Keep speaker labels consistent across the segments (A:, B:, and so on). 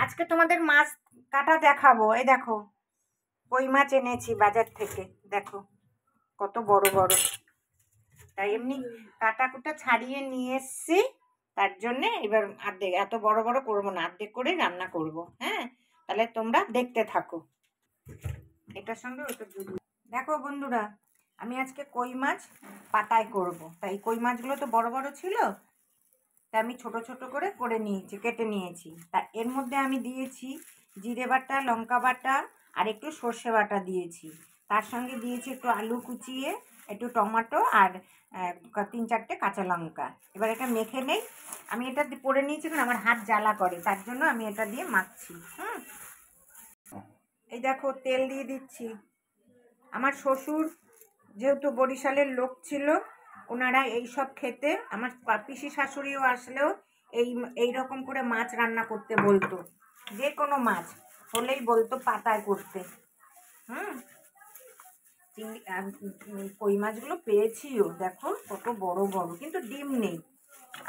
A: আজকে তোমাদের মাছ কাটা দেখাবো। এই দেখো কই মাছ এনেছি বাজার থেকে, দেখো কত বড় বড়। তাই এমনি কাটা কুটা ছাড়িয়ে নিয়ে এসছি, তার জন্যে এবার অর্ধেক, এত বড় বড় করবো না, অর্ধেক করে রান্না করব। হ্যাঁ, তাহলে তোমরা দেখতে থাকো। এটার সঙ্গে ওটা দেখো বন্ধুরা, আমি আজকে কই মাছ পাতায় করব। তাই কই মাছগুলো তো বড় বড় ছিল, তা আমি ছোট ছোট করে নিয়েছি, কেটে নিয়েছি। তা এর মধ্যে আমি দিয়েছি জিরে বাটা, লঙ্কা বাটা আর একটু সর্ষে বাটা দিয়েছি। তার সঙ্গে দিয়েছি একটু আলু কুচিয়ে, একটু টমেটো আর 3-4টে কাঁচা লঙ্কা। এবার এটা মেখে নেই। আমি এটা পরে নিয়েছি কারণ আমার হাত জ্বালা করে, তার জন্য আমি এটা দিয়ে মাখছি। এই দেখো তেল দিয়ে দিচ্ছি। আমার শ্বশুর যেহেতু বরিশালের লোক ছিল, ওনারা এই সব খেতে, আমার পিসি শাশুড়িও আসলেও এই রকম করে মাছ রান্না করতে বলতো। যে কোনো মাছ হলেই বলতো পাতায় করতে। কই মাছগুলো পেয়েছিও, দেখো কত বড় বড়, কিন্তু ডিম নেই।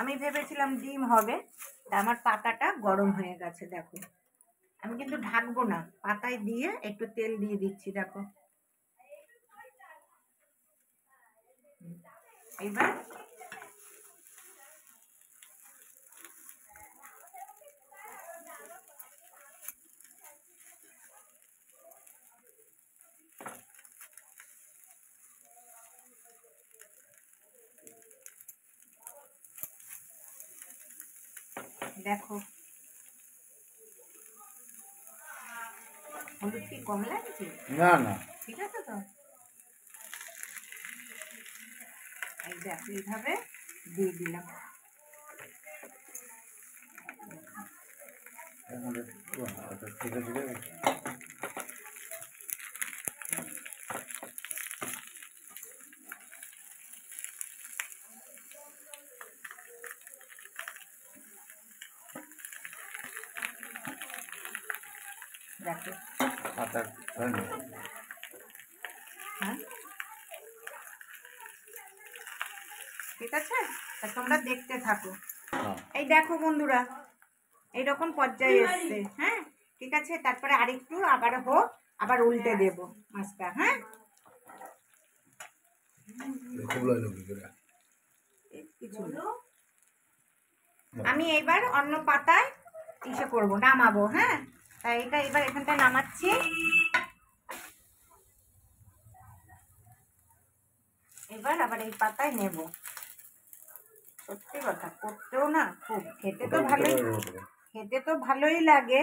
A: আমি ভেবেছিলাম ডিম হবে। তা আমার পাতাটা গরম হয়ে গেছে, দেখো। আমি কিন্তু ঢাকবো না, পাতায় দিয়ে একটু তেল দিয়ে দিচ্ছি, দেখো। এবার দেখো হলুদ কি কম লাগছে?
B: না না,
A: ঠিক আছে তো। এই দেখো এইভাবে দিয়ে দিলাম।
B: ঠিক আছে।
A: দেখো হ্যাঁ, ঠিক আছে, তা তোমরা দেখতে থাকো। এই দেখো বন্ধুরা, এইরকম পর্যায়ে এসছে। হ্যাঁ, ঠিক আছে, তারপরে আরেকটু আবার হোক, আবার উল্টে দেব মাছটা। হ্যাঁ, আমি এবার অন্য পাতায় ইসে করবো, নামাবো। হ্যাঁ, তাই এটা এবার এখানটায় নামাচ্ছি। এবার আবার এই পাতায় নেব। সত্যি কথা, করতেও না খুব, খেতে তো ভালোই লাগে,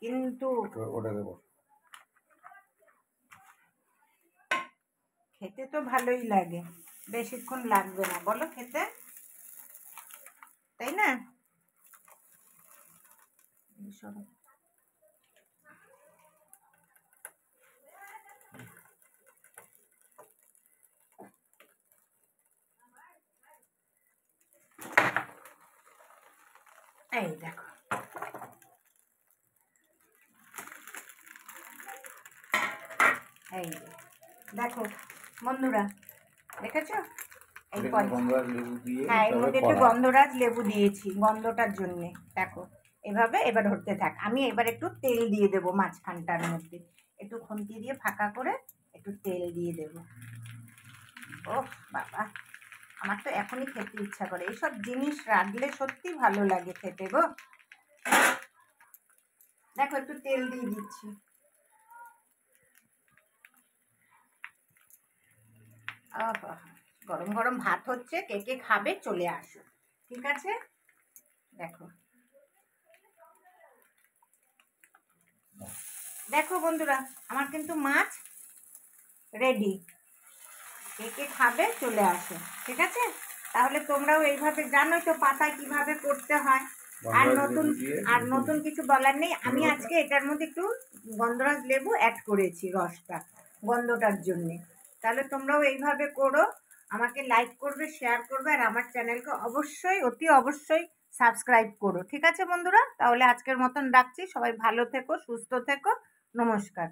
A: কিন্তু খেতে তো ভালোই লাগে, বেশিক্ষণ লাগবে না বলো খেতে, তাই না? এই দেখো, এই দেখো বন্ধুরা, দেখেছো? এই হ্যাঁ, এর মধ্যে একটু গন্ধরাজ লেবু দিয়েছি গন্ধটার জন্যে। দেখো এভাবে এবার ধরতে থাক। আমি এবার একটু তেল দিয়ে দেবো মাঝখানটার মধ্যে, একটু খুন্তি দিয়ে ফাঁকা করে একটু তেল দিয়ে দেবো। ও বাবা, আমার তো এখনই খেতে ইচ্ছা করে। এইসব জিনিস রাখলে সত্যি ভালো লাগে খেতে গো। দেখো একটু তেল দিয়ে দিচ্ছি। গরম গরম ভাত হচ্ছে, কে কে খাবে চলে আসো, ঠিক আছে? দেখো দেখো বন্ধুরা, আমার কিন্তু মাছ রেডি। কে কে খাবে চলে আসো, ঠিক আছে? তাহলে তোমরাও এইভাবে জানোই তো পাতায় কিভাবে করতে হয়। আর নতুন কিছু বলার নেই। আমি আজকে এটার মধ্যে একটু গন্ধরাজ লেবু অ্যাড করেছি, রসটা গন্ধটার জন্যে। তাহলে তোমরাও এইভাবে করো, আমাকে লাইক করবে, শেয়ার করবে, আর আমার চ্যানেলকে অবশ্যই অতি অবশ্যই সাবস্ক্রাইব করো, ঠিক আছে বন্ধুরা? তাহলে আজকের মতন রাখছি। সবাই ভালো থেকো, সুস্থ থেকো, নমস্কার।